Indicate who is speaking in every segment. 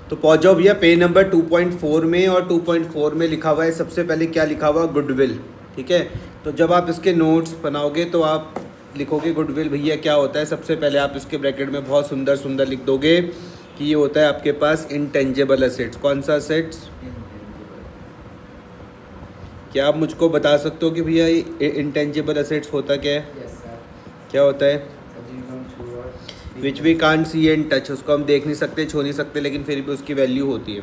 Speaker 1: तो पहुंच जाओ भैया पे नंबर 2.4 में, और 2.4 में लिखा हुआ है सबसे पहले क्या लिखा हुआ, गुडविल। ठीक है, तो जब आप इसके नोट्स बनाओगे तो आप लिखोगे गुडविल भैया क्या होता है। सबसे पहले आप इसके ब्रैकेट में बहुत सुंदर सुंदर लिख दोगे कि ये होता है आपके पास इंटेंजिबल असेट्स। कौन सा असेट्स? क्या आप मुझको बता सकते हो कि भैया ये इंटेंजिबल असेट्स होता क्या है?
Speaker 2: Yes sir.
Speaker 1: क्या होता है? Which we can't see and touch, उसको हम देख नहीं सकते, छू नहीं सकते, लेकिन फिर भी उसकी वैल्यू होती है।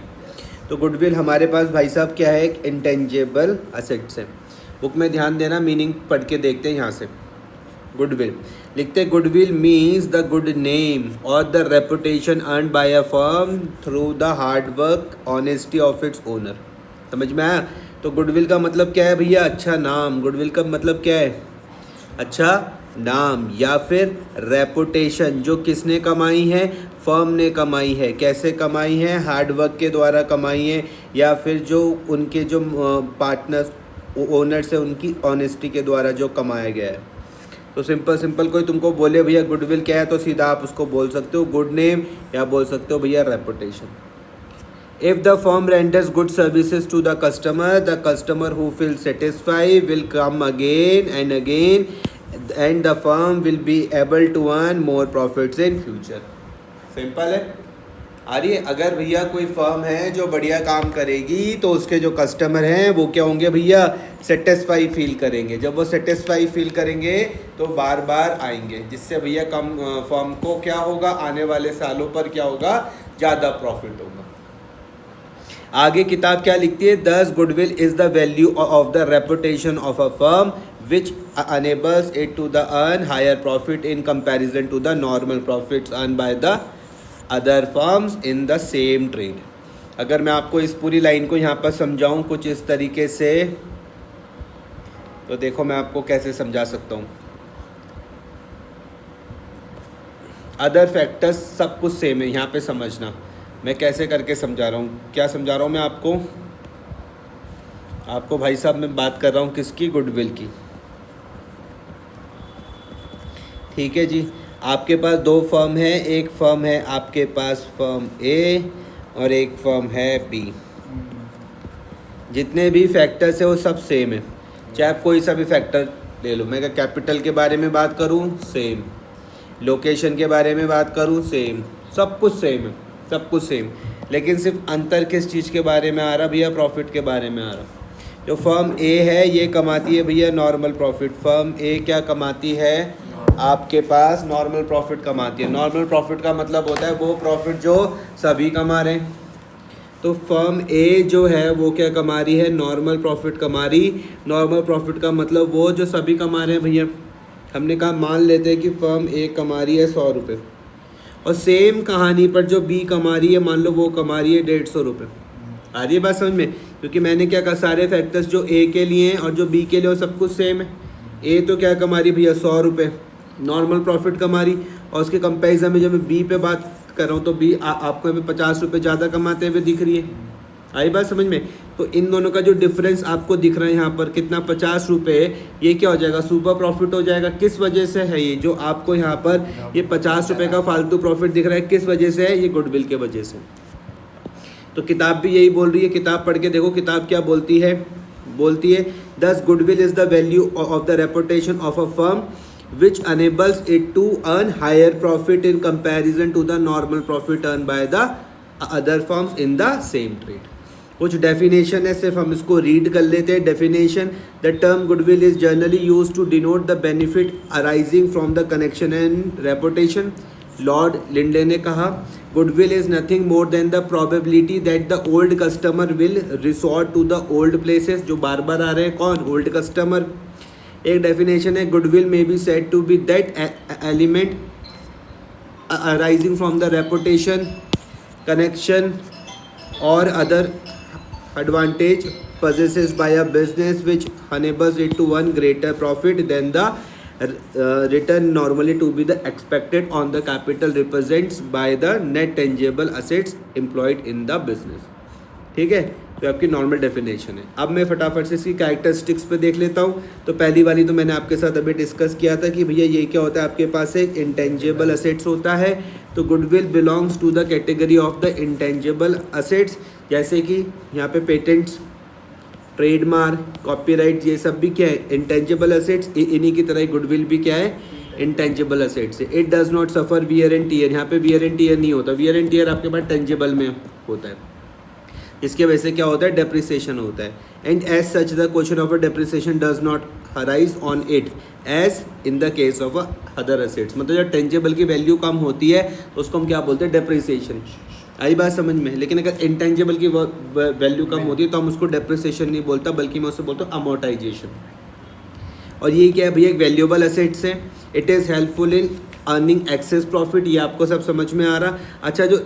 Speaker 1: तो गुडविल हमारे पास भाई साहब क्या है, एक इंटेंजिबल असेट्स है। बुक में ध्यान देना, मीनिंग पढ़ के देखते हैं यहाँ से। गुडविल लिखते हैं, goodwill means the good name और the reputation earn by a firm through the hard work honesty of its owner. समझ में आया? तो गुडविल का मतलब क्या है भैया? अच्छा नाम। गुडविल का मतलब क्या है? अच्छा नाम। या फिर रेपुटेशन, जो किसने कमाई है? फर्म ने कमाई है। कैसे कमाई है? हार्डवर्क के द्वारा कमाई है, या फिर जो उनके जो पार्टनर्स ओनर्स है उनकी ऑनेस्टी के द्वारा जो कमाया गया है। तो सिंपल कोई तुमको बोले भैया गुडविल क्या है, तो सीधा आप उसको बोल सकते हो गुड नेम, या बोल सकते हो भैया reputation. If the firm renders good services to the customer who feels satisfied will come again and again, and the firm will be able to earn more profits in future. Simple है। आ रही है? अगर भैया कोई firm है जो बढ़िया काम करेगी तो उसके जो कस्टमर हैं वो क्या होंगे भैया? सेटिस्फाई फील करेंगे। जब वो सेटिस्फाई फील करेंगे तो बार बार आएंगे, जिससे भैया कम फर्म को क्या होगा, आने वाले सालों पर क्या होगा, ज़्यादा प्रॉफिट होगा। आगे किताब क्या लिखती है? Thus goodwill is the value of the reputation of a firm which enables it to the earn higher profit in comparison to the normal profits earn by the other firms in the same trade. अगर मैं आपको इस पूरी line को यहाँ पर समझाऊँ कुछ इस तरीके से, तो देखो मैं आपको कैसे समझा सकता हूँ। अदर फैक्टर्स सब कुछ सेम है, यहाँ पे समझना मैं कैसे करके समझा रहा हूँ। क्या समझा रहा हूँ मैं आपको भाई साहब मैं बात कर रहा हूँ किसकी? गुडविल की। ठीक है जी। आपके पास दो फर्म है, एक फर्म है आपके पास फर्म ए और एक फर्म है बी। जितने भी फैक्टर्स है वो सब सेम है, चाहे आप कोई सा भी फैक्टर ले लो। मैं क्या कैपिटल के बारे में बात करूँ, सेम। लोकेशन के बारे में बात करूँ, सेम। सब कुछ सेम है, सब कुछ सेम। लेकिन सिर्फ अंतर किस चीज़ के बारे में आ रहा भैया? प्रॉफिट के बारे में आ रहा। जो फर्म ए है ये कमाती है भैया नॉर्मल प्रॉफिट। फर्म ए क्या कमाती है? आपके पास नॉर्मल प्रॉफिट कमाती है। नॉर्मल प्रॉफिट का मतलब होता है वो प्रॉफिट जो सभी कमा रहे हैं। तो फर्म ए जो है वो क्या कमा रही है? नॉर्मल प्रॉफिट कमा रही। नॉर्मल प्रॉफिट का मतलब वो जो सभी कमा रहे हैं भैया। हमने कहा मान लेते हैं कि फर्म ए कमा रही है 100 रुपये, और सेम कहानी पर जो बी कमा रही है मान लो वो कमा रही है 150 रुपये। आ रही है बात समझ में? क्योंकि मैंने क्या कहा, सारे फैक्टर्स जो ए के लिए हैं और जो बी के लिए वो सब कुछ सेम है। ए तो क्या कमा रही भैया? 100 रुपये नॉर्मल प्रॉफिट कमा रही, और उसके कंपेरिजन में जब मैं बी पे बात कर रहा हूँ तो बी आपको हमें 50 रुपये ज़्यादा कमाते हुए दिख रही है। आई बात समझ में? तो इन दोनों का जो डिफरेंस आपको दिख रहा है यहाँ पर कितना, 50 रुपये, ये क्या हो जाएगा? सुपर प्रॉफिट हो जाएगा। किस वजह से है ये? जो आपको यहाँ पर ये 50 रुपये का फालतू प्रॉफिट दिख रहा है, किस वजह से है? ये गुडविल के वजह से। तो किताब भी यही बोल रही है। किताब पढ़ के देखो किताब क्या बोलती है। बोलती है thus goodwill is the value of the reputation of a firm which enables it to earn higher profit in comparison to the normal profit earned by the other firms in the same trade. कुछ definition है, सिर्फ हम इसको read कर लेते हैं। Definition: the term goodwill is generally use to denote the benefit arising from the connection and reputation. Lord Lindley ने कहा goodwill is nothing more than the probability that the old customer will resort to the old places. जो बार बार आ रहे हैं कौन? Old customer. एक डेफिनेशन है goodwill may be said to be that element arising from the reputation, connection और other advantage possessed by a business which enables it to earn greater profit than the return normally to be the expected on the capital represents by the net tangible assets employed in the business. ठीक है, तो आपकी normal definition है। अब मैं फटाफट से इसकी कैरेक्टरिस्टिक्स पे देख लेता हूँ। तो पहली वाली तो मैंने आपके साथ अभी डिस्कस किया था कि भैया ये क्या होता है, आपके पास एक इंटेंजिबल असेट्स होता है। तो goodwill belongs to the category of the intangible assets, जैसे कि यहाँ पे पेटेंट्स, ट्रेडमार्क, कॉपीराइट, ये सब भी क्या है, इंटेंजिबल असेट्स। इन्हीं की तरह गुडविल भी क्या है, इंटेंजिबल असेट्स है। It does not suffer wear and tear, यहाँ पे वियर एंड टीयर नहीं होता। वियर एंड टीयर आपके पास टेंजिबल में होता है, इसके वजह से क्या होता है, डेप्रिसिएशन होता है। And as such the question of a depreciation does not arise on it as in the case of other assets. मतलब जब टेंजिबल की वैल्यू कम होती है तो उसको हम क्या बोलते हैं, डेप्रिसिएशन। आई बात समझ में। लेकिन अगर इंटेंजिबल की वैल्यू कम होती है तो हम उसको डेप्रिसिएशन नहीं बोलता, बल्कि मैं उससे बोलता हूँ अमोर्टाइजेशन। और ये क्या है भैया, एक वैल्यूएबल असेट्स है। It is helpful in earning excess profit, ये आपको सब समझ में आ रहा। अच्छा, जो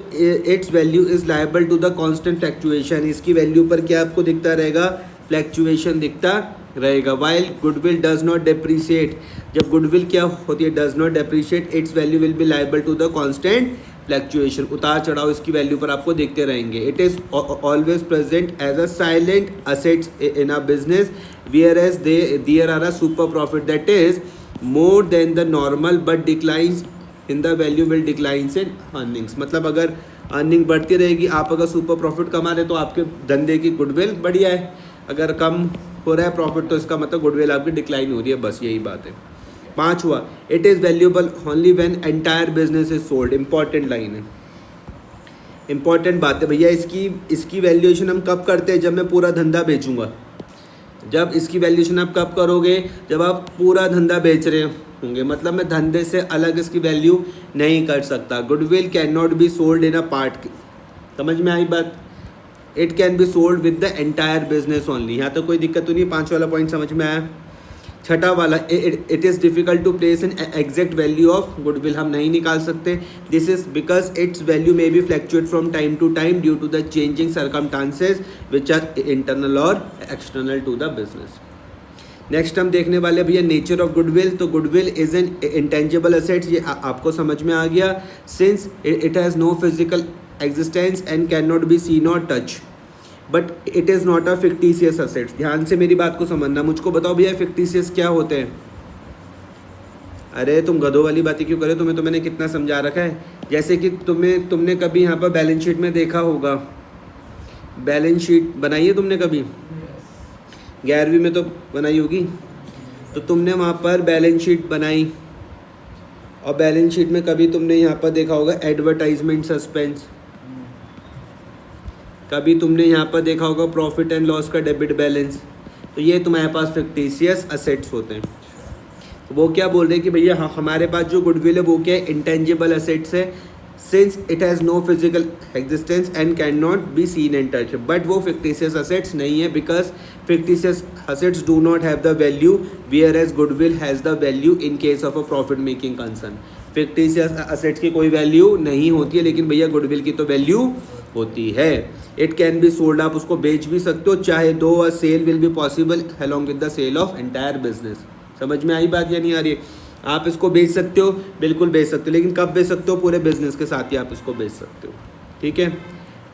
Speaker 1: its value is liable to the constant fluctuation, इसकी वैल्यू पर क्या आपको दिखता रहेगा, फ्लैक्चुएशन दिखता रहेगा। While goodwill does not depreciate, जब गुडविल क्या होती है, does not depreciate, its value will be liable to the constant fluctuation. उतार चढ़ाव इसकी वैल्यू पर आपको देखते रहेंगे। It is always present as a silent assets in a business whereas there are a super profit that is more than the normal but declines in the value will declines in earnings। मतलब अगर earning बढ़ती रहेगी, आप अगर super profit कमा रहे तो आपके धंधे की गुडविल बढ़िया है। अगर कम हो रहा है प्रॉफिट तो इसका मतलब गुडविल आपकी डिक्लाइन हो रही है, बस यही बात है। पांचवा, it is valuable only when entire business is sold. Important line है, इंपॉर्टेंट बात है भैया। इसकी वैल्यूएशन हम कब करते हैं, जब मैं पूरा धंधा बेचूंगा। जब इसकी वैल्यूएशन आप कब करोगे, जब आप पूरा धंधा बेच रहे होंगे। मतलब मैं धंधे से अलग इसकी वैल्यू नहीं कर सकता। Goodwill can not be sold in a part, समझ में आई बात। It can be sold with the entire business only. यहाँ तो कोई दिक्कत तो नहीं, 5 वाला पॉइंट समझ में आया। छठा वाला, it is difficult to place an exact value of goodwill, हम नहीं निकाल सकते। This is because its value may be fluctuate from time to time due to the changing circumstances which are internal और external to the business. Next हम देखने वाले भैया nature of goodwill. तो goodwill is an intangible assets, ये आपको समझ में आ गया। Since it has no physical existence and can not be scene और touch, but it is not a fictitious assets. ध्यान से मेरी बात को समझना। मुझको बताओ भैया फिक्टिशियस क्या होते हैं। अरे तुम गधों वाली बातें क्यों करे, तुम्हें तो मैंने कितना समझा रखा है। जैसे कि तुमने कभी यहाँ पर बैलेंस शीट में देखा होगा, बैलेंस शीट बनाई है तुमने कभी, 11वीं में तो बनाई होगी। तो तुमने वहाँ पर बैलेंस शीट बनाई और बैलेंस शीट में कभी तुमने यहाँ पर देखा होगा एडवर्टाइजमेंट सस्पेंस, कभी तुमने यहाँ पर देखा होगा प्रॉफिट एंड लॉस का डेबिट बैलेंस। तो ये तुम्हारे पास फिक्टिशियस असेट्स होते हैं। तो वो क्या बोल रहे हैं कि भैया हमारे पास जो गुडविल है वो क्या है, इंटेंजिबल असेट्स है। Since it has no physical existence and can not be seen and touch, but वो फिक्टिशियस असेट्स नहीं है, because fictitious assets do not have the value whereas goodwill has the value in case of a profit making concern. Fictitious assets की कोई value नहीं होती है, लेकिन भैया गुडविल की तो वैल्यू होती है। इट कैन बी सोल्ड, आप उसको बेच भी सकते हो चाहे दो, a sale will be possible along with the sale of entire business. समझ में आई बात या नहीं आ रही है। आप इसको बेच सकते हो, बिल्कुल बेच सकते हो, लेकिन कब बेच सकते हो, पूरे बिजनेस के साथ ही आप इसको बेच सकते हो। ठीक है,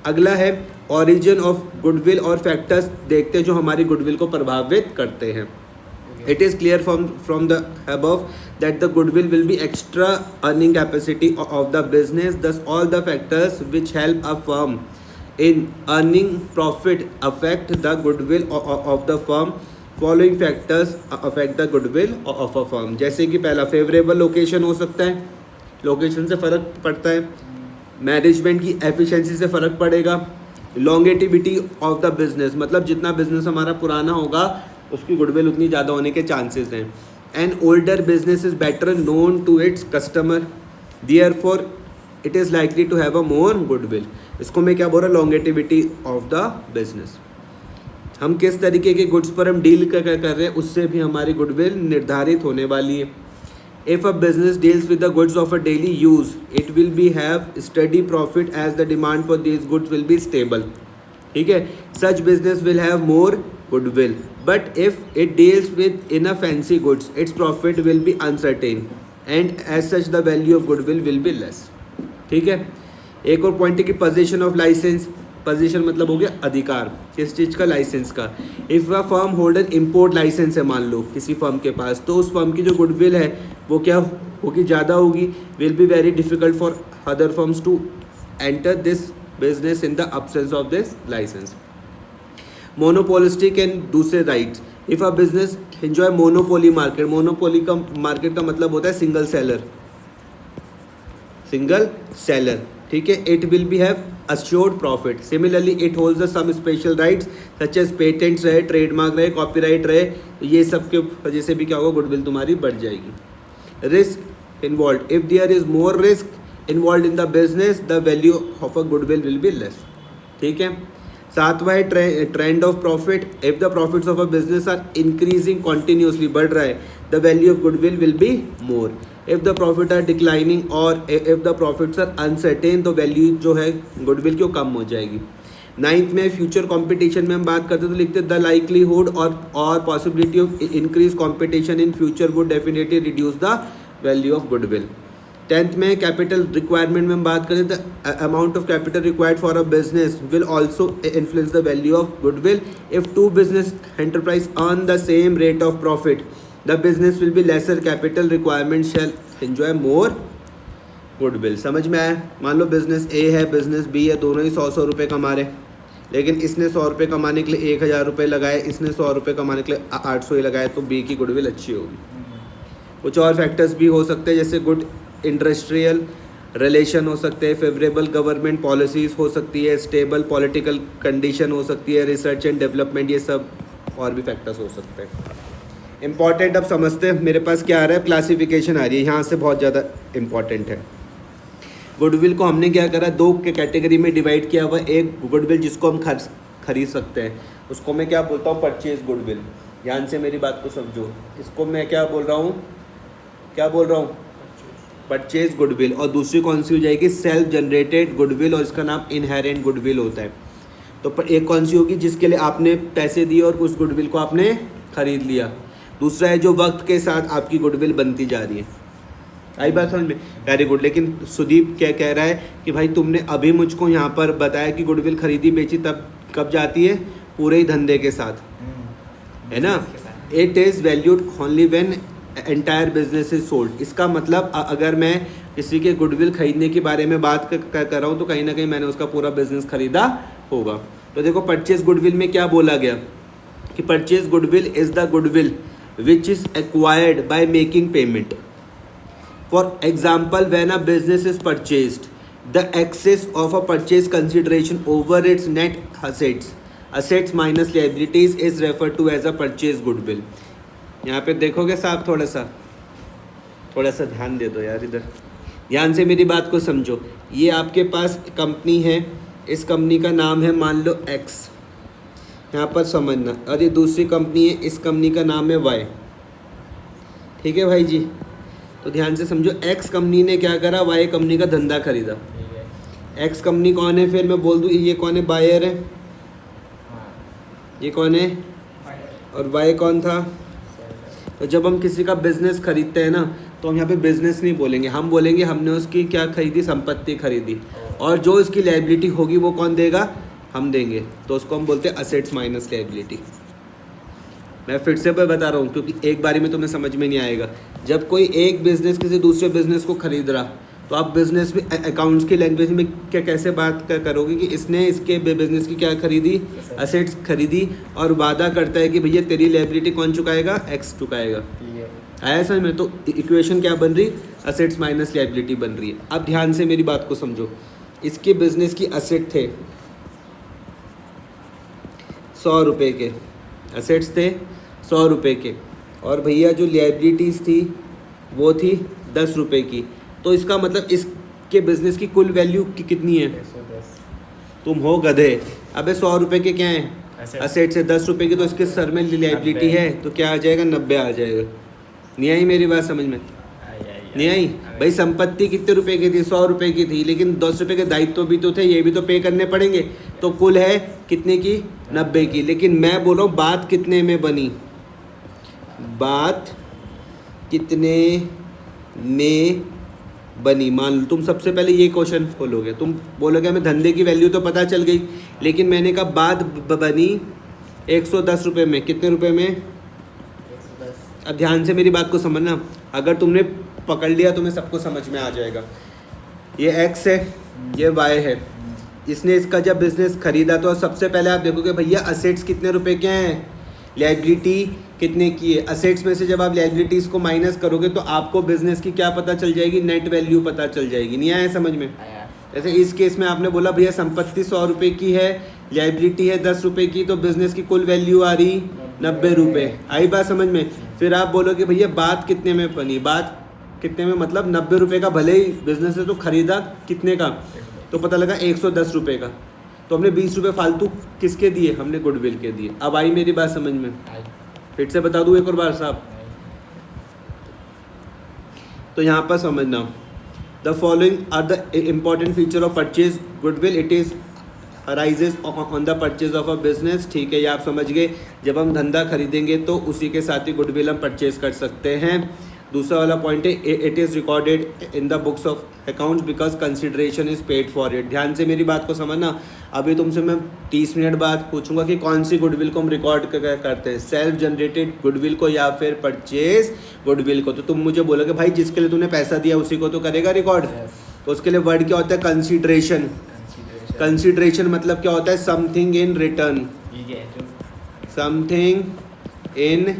Speaker 1: अगला है ओरिजिन ऑफ गुडविल और फैक्टर्स देखते हैं जो हमारी गुडविल को प्रभावित करते हैं। It is clear from the above that the goodwill will be extra earning capacity of the business. Thus, all the factors which help a firm in earning profit affect the goodwill of the firm. Following factors affect the goodwill of a firm. जैसे कि पहला favourable location हो सकता है, location से फ़र्क पड़ता है। मैनेजमेंट की एफिशिएंसी से फ़र्क पड़ेगा। लॉन्गेटिविटी ऑफ द बिजनेस, मतलब जितना बिजनेस हमारा पुराना होगा उसकी गुडविल उतनी ज़्यादा होने के चांसेस हैं। An older business is better known to its customer, therefore it is likely to have a more goodwill. इसको मैं क्या बोल रहा हूँ, लॉन्गेटिविटी ऑफ द बिजनेस। हम किस तरीके के गुड्स पर हम डील कर रहे हैं उससे भी हमारी गुडविल निर्धारित होने वाली है। If a business deals with the goods of a daily use, it will be have steady profit as the demand for this goods will be stable. ठीक है, such business will have more goodwill, but if it deals with enough fancy goods, its profit will be uncertain and as such the value of goodwill will be less. ठीक है, एक और point है कि position of licence. Position मतलब हो गया अधिकार, किस चीज़ का, लाइसेंस का। If a firm hold an import licence है मान लो किसी फर्म के पास, तो उस फर्म की जो गुडविल है वो क्या होगी, ज़्यादा होगी। Will be very difficult for other firms to enter this business in the absence of this license. Monopolistic and दूसरे rights. If a business enjoy monopoly market, monopoly का मार्केट का मतलब होता है सिंगल सेलर, सिंगल सेलर, ठीक है। It will be have assured profit. Similarly, it holds the some special rights such as patents रहे, trademark रहे, कॉपीराइट रहे, ये सब के वजह से भी क्या होगा, गुडविल तुम्हारी बढ़ जाएगी। Risk involve, if there is more risk involve in the business the value of a goodwill will be less, ठीक है। सातवां है trend of profit. If the profits of a business are increasing continuously, बढ़ रहा है, the value of goodwill will be more. If the profit are declining और if the profits are uncertain, तो value जो है गुडविल की कम हो जाएगी। नाइन्थ में फ्यूचर कंपटीशन में हम बात करते तो लिखते द लाइकलीहुड और possibility of increase competition in future would definitely reduce the value of goodwill. Tenth में कैपिटल रिक्वायरमेंट में हम बात करें the amount of capital required for a business will also influence the value of goodwill. If two business enterprise earn the same rate of profit, the business will be lesser capital requirement shall enjoy more goodwill. समझ में आया? मान लो business ए है, business B है, दोनों ही 100 रुपये कमा रहे, लेकिन इसने 100 रुपये कमाने के लिए 1000 रुपये लगाए, इसने 100 रुपये कमाने के लिए 800 ही लगाए, तो बी की गुडविल अच्छी होगी। कुछ और फैक्टर्स भी हो सकते हैं जैसे गुड इंडस्ट्रियल रिलेशन हो सकते हैं, फेवरेबल गवर्नमेंट पॉलिसीज़ हो सकती है, स्टेबल पॉलिटिकल कंडीशन हो सकती है, रिसर्च एंड डेवलपमेंट, ये सब और भी फैक्टर्स हो सकते हैं। इंपॉर्टेंट अब समझते हैं, मेरे पास क्या आ रहा है, क्लासिफिकेशन आ रही है, यहाँ से बहुत ज़्यादा इंपॉर्टेंट है। गुडविल को हमने क्या करा, दो के कैटेगरी में डिवाइड किया हुआ। एक गुडविल जिसको हम खरीद सकते हैं, उसको मैं क्या बोलता हूँ, परचेज गुडविल। ध्यान से मेरी बात को समझो, इसको मैं क्या बोल रहा हूँ, क्या बोल रहा हूँ, परचेज गुडविल। और दूसरी कौन सी हो जाएगी, सेल्फ जनरेटेड गुडविल, और इसका नाम इनहेरेंट गुडविल होता है। तो एक कौन सी होगी, जिसके लिए आपने पैसे दिए और उस गुडविल को आपने खरीद लिया। दूसरा है जो वक्त के साथ आपकी गुडविल बनती जा रही है। आई बात समझ में? Very good. लेकिन सुदीप क्या कह रहा है कि भाई तुमने अभी मुझको यहाँ पर बताया कि गुडविल खरीदी बेची, तब कब जाती है, पूरे ही धंधे के साथ, है ना। It is valued only when entire business is sold. इसका मतलब अगर मैं किसी के गुडविल खरीदने के बारे में बात कर रहा हूँ तो कहीं ना कहीं मैंने उसका पूरा बिजनेस खरीदा होगा। तो देखो परचेज गुडविल में क्या बोला गया कि purchase goodwill is the goodwill which is acquired by making payment. For example, when a business is purchased, the excess of a purchase consideration over its net assets minus liabilities is referred to as a purchase goodwill. यहाँ पे देखोगे साहब, थोड़ा सा ध्यान दे दो यार, इधर ध्यान से मेरी बात को समझो। ये आपके पास कंपनी है, इस कंपनी का नाम है मान लो एक्स, यहाँ पर समझना, और ये दूसरी कंपनी है, इस कंपनी का नाम है वाई, ठीक है भाई जी। तो ध्यान से समझो, एक्स कंपनी ने क्या करा, वाई कंपनी का धंधा खरीदा। एक्स कंपनी कौन है, फिर मैं बोल दूँ ये कौन है, बायर है, ये कौन है, और वाई कौन था। तो जब हम किसी का बिजनेस खरीदते हैं ना, तो हम यहाँ पे बिजनेस नहीं बोलेंगे, हम बोलेंगे हमने उसकी क्या खरीदी, संपत्ति खरीदी, और जो इसकी लायबिलिटी होगी वो कौन देगा, हम देंगे। तो उसको हम बोलते हैं असेट्स माइनस लायबिलिटी। मैं फिर से बता रहा हूँ क्योंकि एक बारी में तुम्हें समझ में नहीं आएगा। जब कोई एक बिज़नेस किसी दूसरे बिज़नेस को खरीद रहा, तो आप बिज़नेस में अकाउंट्स की लैंग्वेज में क्या कैसे बात करोगे कि इसने इसके बिज़नेस की क्या खरीदी, असेट्स खरीदी, और वादा करता है कि भैया तेरी लायबिलिटी कौन चुकाएगा, एक्स चुकाएगा। आया समझ में? तो इक्वेशन क्या बन रही, असेट्स माइनस लायबिलिटी बन रही है। अब ध्यान से मेरी बात को समझो, इसके बिज़नेस की असेट थे 100 रुपये के, असेट्स थे 100 रुपये के, और भैया जो लायबिलिटीज़ थी वो थी 10 रुपये की। तो इसका मतलब इसके बिज़नेस की कुल वैल्यू कितनी है,
Speaker 2: 110।
Speaker 1: तुम हो गधे। अबे 100 रुपये के क्या हैं, असेट्स है 10 रुपये की, तो इसके सर में लायबिलिटी है, तो क्या आ जाएगा, 90 आ जाएगा। नहीं आई मेरी बात समझ में? नहीं आई भाई। संपत्ति कितने रुपए की थी, 100 रुपये की थी, लेकिन 10 रुपये के दायित्व भी तो थे, ये भी तो पे करने पड़ेंगे। तो कुल है कितने की, 90 की। लेकिन मैं बोल रहा हूँ बात कितने में बनी, बात कितने में बनी, मान लो तुम सबसे पहले ये क्वेश्चन खोलोगे, तुम बोलोगे हमें धंधे की वैल्यू तो पता चल गई, लेकिन मैंने कहा बात बनी 110 रुपये में, कितने रुपए में?
Speaker 2: 110।
Speaker 1: अब ध्यान से मेरी बात को समझना, अगर तुमने पकड़ लिया तुम्हें सबको समझ में आ जाएगा। ये एक्स है, ये वाई है, इसने इसका जब बिजनेस खरीदा तो सबसे पहले आप देखोगे भैया असेट्स कितने रुपए के हैं, लायबिलिटी कितने की है। असेट्स में से जब आप लायबिलिटीज़ को माइनस करोगे तो आपको बिजनेस की क्या पता चल जाएगी, नेट वैल्यू पता चल जाएगी। नहीं आया समझ में? जैसे इस केस में आपने बोला भैया संपत्ति 100 रुपये की है, लायबिलिटी है 10 रुपये की, तो बिजनेस की कुल वैल्यू आ रही 90 रुपये। आई बात समझ में? फिर आप बोलोगे भैया बात कितने में बनी, बात कितने में मतलब 90 रुपये का, भले ही बिजनेस है तो खरीदा कितने का, तो पता लगा 110 रुपये का, तो हमने 20 रुपये फालतू किसके दिए, हमने गुडविल के दिए। अब आई मेरी बात समझ में? फिर से बता दूँ एक और बार साहब, तो यहाँ पर समझना, the following are the important feature of purchase goodwill, it is arises on the purchase of a business. ठीक है, ये आप समझ गए, जब हम धंधा खरीदेंगे तो उसी के साथ ही गुडविल हम परचेज कर सकते हैं। दूसरा वाला पॉइंट है it is recorded in the books of accounts because consideration is paid for it. ध्यान से मेरी बात को समझना, अभी तुमसे मैं 30 मिनट बाद पूछूंगा कि कौन सी गुडविल को हम रिकॉर्ड करते हैं, सेल्फ जनरेटेड गुडविल को या फिर परचेज गुडविल को। तो तुम मुझे बोलोगे भाई जिसके लिए तूने पैसा दिया उसी को तो करेगा रिकॉर्ड, तो उसके लिए वर्ड क्या होता है, कंसिडरेशन। कंसिडरेशन मतलब क्या होता है, something in return, something in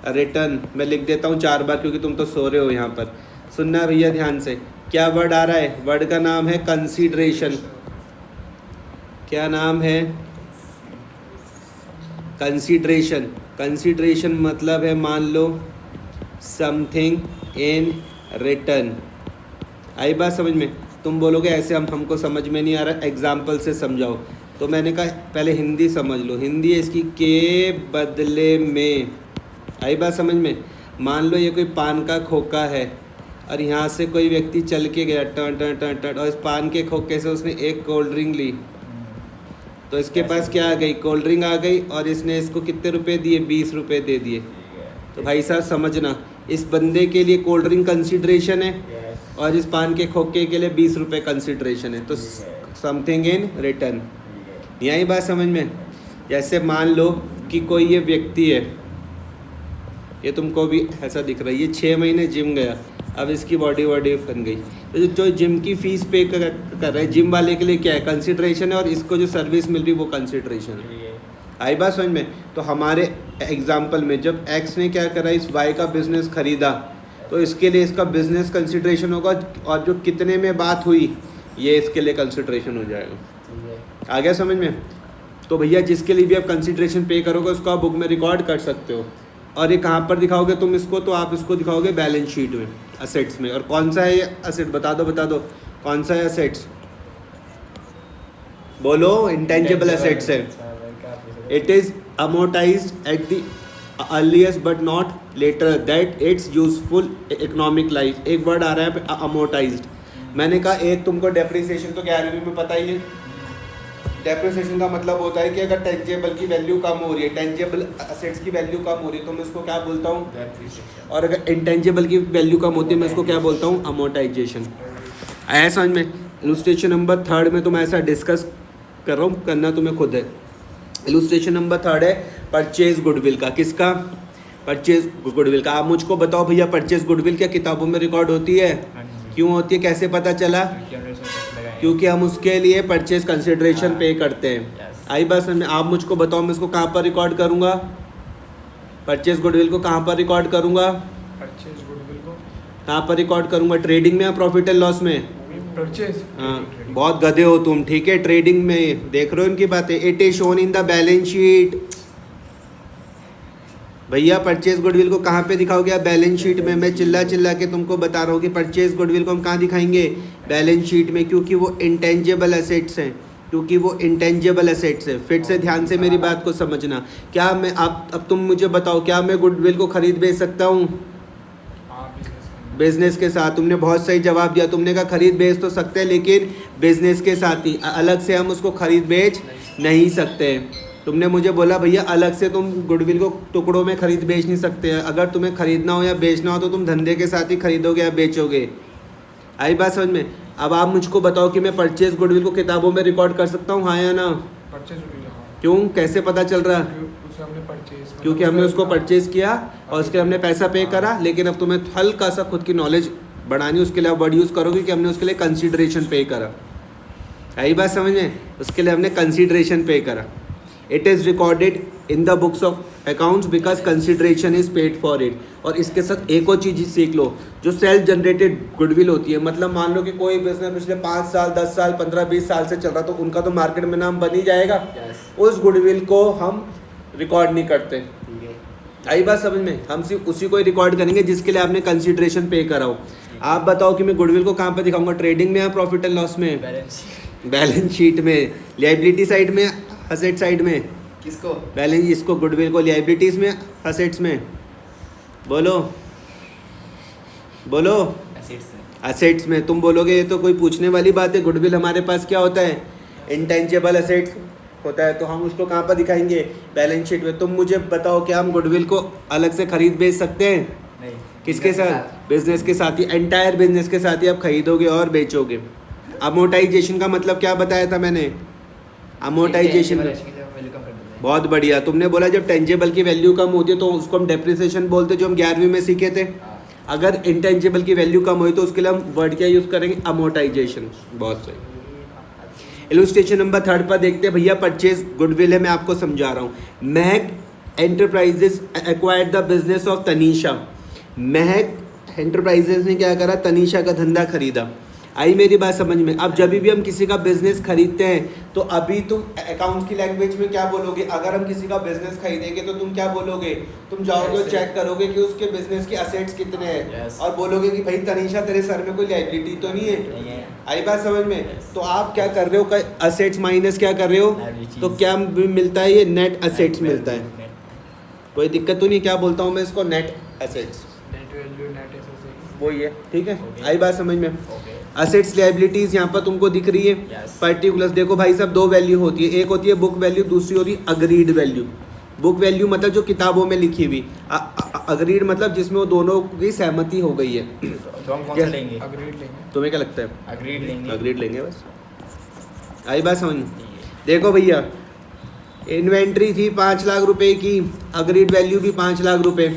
Speaker 1: return. मैं लिख देता हूँ 4 बार क्योंकि तुम तो सो रहे हो यहाँ पर। सुनना भैया ध्यान से, क्या वर्ड आ रहा है, वर्ड का नाम है कंसीडरेशन। क्या नाम है, कंसीडरेशन। कंसीडरेशन मतलब है मान लो समथिंग इन रिटर्न। आई बात समझ में? तुम बोलोगे ऐसे हमको समझ में नहीं आ रहा, एग्जाम्पल से समझाओ, तो मैंने कहा पहले हिंदी समझ लो, हिंदी है इसकी के बदले में। आई बात समझ में? मान लो ये कोई पान का खोखा है और यहाँ से कोई व्यक्ति चल के गया टन टन टन टन, और इस पान के खोखे से उसने एक कोल्ड ड्रिंक ली, तो इसके पास क्या आ गई, कोल्ड ड्रिंक आ गई, और इसने इसको कितने रुपए दिए, 20 रुपये दे दिए। तो भाई साहब समझना, इस बंदे के लिए कोल्ड ड्रिंक कंसिडरेशन है और इस पान के खोखे के लिए 20 रुपये कंसिडरेशन है, तो समथिंग इन रिटर्न। यही बात समझ में? जैसे मान लो कि कोई ये व्यक्ति है, ये तुमको भी ऐसा दिख रहा है, ये 6 महीने जिम गया, अब इसकी बॉडी बन गई, तो जो जिम की फीस पे कर रहा है, जिम वाले के लिए क्या है, कंसिडरेशन है, और इसको जो सर्विस मिल रही है वो कंसिडरेशन है। आई बात समझ में? तो हमारे एग्जाम्पल में जब एक्स ने क्या करा, इस वाई का बिजनेस खरीदा, तो इसके लिए इसका बिजनेस कंसिडरेशन होगा, और जो कितने में बात हुई ये इसके लिए कंसिडरेशन हो जाएगा। आ गया समझ में? तो भैया जिसके लिए भी आप कंसिडरेशन पे करोगे उसको आप बुक में रिकॉर्ड कर सकते हो, और ये कहाँ पर दिखाओगे तुम इसको, तो आप इसको दिखाओगे बैलेंस शीट में, असेट्स में। और कौन सा है ये असेट, बता दो कौन सा है असेट्स, बोलो। इंटेंजिबल असेट्स है। It is amortised at the earliest but not later that it's useful economic life. एक वर्ड आ रहा है अमोर्टाइज्ड। मैंने कहा एक तुमको डेप्रिसिएशन तो 11वीं में पता ही है। डेप्रिसिएशन का मतलब होता है कि अगर टेंजेबल की वैल्यू कम हो रही है, टेंजेबल असेट्स की वैल्यू कम हो रही है, तो मैं इसको क्या बोलता हूँ, और अगर इंटेंजेबल की वैल्यू कम होती है मैं इसको क्या बोलता हूँ, अमोर्टाइजेशन। आया समझ में? इलुस्ट्रेशन नंबर 3 में तुम ऐसा डिस्कस कर रहा हूँ, करना तुम्हें खुद है। इलुस्ट्रेशन नंबर 3 है परचेज गुडविल का। किसका? परचेज गुडविल का। आप मुझको बताओ भैया, परचेज गुडविल क्या किताबों में रिकॉर्ड होती है? क्यों होती है, कैसे पता चला? क्योंकि हम उसके लिए परचेज कंसिडरेशन पे करते हैं। आई बात समझ में? आप मुझको बताओ मैं इसको कहाँ पर रिकॉर्ड करूँगा, परचेज गुडविल को कहाँ पर रिकॉर्ड करूँगा,
Speaker 2: परचेज गुडविल को
Speaker 1: कहाँ पर रिकॉर्ड करूँगा, ट्रेडिंग में या प्रॉफिट एंड लॉस में?
Speaker 2: परचेज।
Speaker 1: हाँ, बहुत गधे हो तुम, ठीक है। ट्रेडिंग में देख रहे हो इनकी बातें। It is shown in the balance sheet. भैया परचेज गुडविल को कहाँ पे दिखाओगे आप, बैलेंस शीट में। मैं चिल्ला के तुमको बता रहा हूँ कि परचेज गुडविल को हम कहाँ दिखाएंगे, बैलेंस शीट में, क्योंकि वो इंटेंजिबल एसेट्स हैं, क्योंकि वो इंटेंजिबल एसेट्स है। फिर से ध्यान से मेरी बात को समझना। क्या मैं अब तुम मुझे बताओ, क्या मैं गुडविल को खरीद बेच सकता हूँ? बिजनेस के साथ। तुमने बहुत सही जवाब दिया। तुमने कहा खरीद बेच तो सकते हैं, लेकिन बिजनेस के साथ ही, अलग से हम उसको खरीद बेच नहीं सकते। तुमने मुझे बोला भैया अलग से तुम गुडविल को टुकड़ों में खरीद बेच नहीं सकते। अगर तुम्हें खरीदना हो या बेचना हो तो तुम धंधे के साथ ही खरीदोगे या बेचोगे। आई बात समझ में? अब आप मुझको बताओ कि मैं परचेज गुडविल को किताबों में रिकॉर्ड कर सकता हूँ, हाँ या ना?
Speaker 2: परचेज गुडविल, हाँ।
Speaker 1: क्यों, कैसे पता चल रहा?
Speaker 2: उसे हमने परचेज,
Speaker 1: क्योंकि हमने उसको परचेज किया और उसके लिए हमने पैसा पे करा। लेकिन अब तुम्हें हल्का सा खुद की नॉलेज बढ़ानी, उसके लिए आप वर्ड यूज़ करोगे कि हमने उसके लिए कंसीडरेशन पे करा। आई बात समझ में? उसके लिए हमने कंसीडरेशन पे करा। It is recorded in the books of accounts because consideration is paid for it. और इसके साथ एक और चीज़ सीख लो, जो सेल्फ जनरेटेड गुडविल होती है, मतलब मान लो कि कोई बिजनेस पिछले 5 साल 10 साल 15-20 साल से चल रहा, तो उनका तो मार्केट में नाम बन ही जाएगा। उस गुडविल को हम रिकॉर्ड नहीं करते। आई बात समझ में? हम सिर्फ उसी को ही रिकॉर्ड करेंगे जिसके लिए आपने कंसीडरेशन पे करा हो। आप बताओ कि मैं गुडविल को कहाँ पर दिखाऊंगा, ट्रेडिंग में या प्रॉफिट एंड लॉस में? बैलेंस शीट में, लायबिलिटी साइड में, असेट साइड में?
Speaker 3: किसको?
Speaker 1: बैलेंस, इसको गुडविल को लायबिलिटीज में, असेट्स में? बोलो बोलो। असेट्स में। तुम बोलोगे ये तो कोई पूछने वाली बात है, गुडविल हमारे पास क्या होता है? इंटेंजिबल असेट्स होता है। तो हम उसको कहाँ पर दिखाएंगे? बैलेंस शीट में। तुम मुझे बताओ क्या हम गुडविल को अलग से खरीद बेच सकते हैं?
Speaker 3: नहीं।
Speaker 1: किसके साथ? बिजनेस के साथ ही, एंटायर बिजनेस के साथ ही आप खरीदोगे और बेचोगे। अमोर्टाइजेशन का मतलब क्या बताया था मैंने? अमोर्टाइजेशन, बहुत बढ़िया। तुमने बोला जब टेंजेबल की वैल्यू कम होती है तो उसको हम डेप्रिसिएशन बोलते, जो हम 11वीं में सीखे थे। अगर इंटेंजिबल की वैल्यू कम हुई तो उसके लिए हम वर्ड क्या यूज़ करेंगे? अमोर्टाइजेशन। बहुत सही। इलुस्ट्रेशन नंबर 3 पर देखते हैं भैया, परचेज गुडविल है, मैं आपको समझा रहा हूँ। महक enterprises acquired the business of Tanisha. Mahak enterprises ने क्या करा? तनीषा का धंधा खरीदा। आई मेरी बात समझ में? अब जब भी हम किसी का बिजनेस खरीदते हैं तो अभी तुम अकाउंट की लैंग्वेज में क्या बोलोगे? अगर हम किसी का बिजनेस खरीदेंगे तो तुम क्या बोलोगे? तुम जाओगे और चेक करोगे कि उसके बिजनेस के असेट्स कितने हैं, और बोलोगे कि भाई तनीषा तेरे सर में कोई लायबिलिटी तो नहीं है। आई बात समझ में? तो आप क्या कर रहे हो? असेट्स माइनस क्या कर रहे हो? तो क्या मिलता है? ये नेट असेट्स मिलता है। कोई दिक्कत तो नहीं? क्या बोलता हूँ मैं इसको? Net assets.
Speaker 2: Net value, net assets,
Speaker 1: वही है, ठीक है। आई बात समझ में? असेट्स लायबिलिटीज यहाँ पर तुमको दिख रही है। पर्टिकुलर्स देखो भाई साहब, 2 वैल्यू होती है, एक होती है बुक वैल्यू, दूसरी होती है अग्रीड वैल्यू। बुक वैल्यू मतलब जो किताबों में लिखी हुई, अग्रीड मतलब जिसमें वो दोनों की सहमति हो गई है।
Speaker 3: तो हम कौन सा लेंगे?
Speaker 2: अग्रीड लेंगे।
Speaker 1: तुम्हें क्या लगता है?
Speaker 3: अग्रीड लेंगे।
Speaker 1: अग्रीड लेंगे बस। आई बात समझ में? देखो भैया, इन्वेंट्री थी 5 लाख रुपए की, अग्रीड वैल्यू भी 5 लाख रुपए।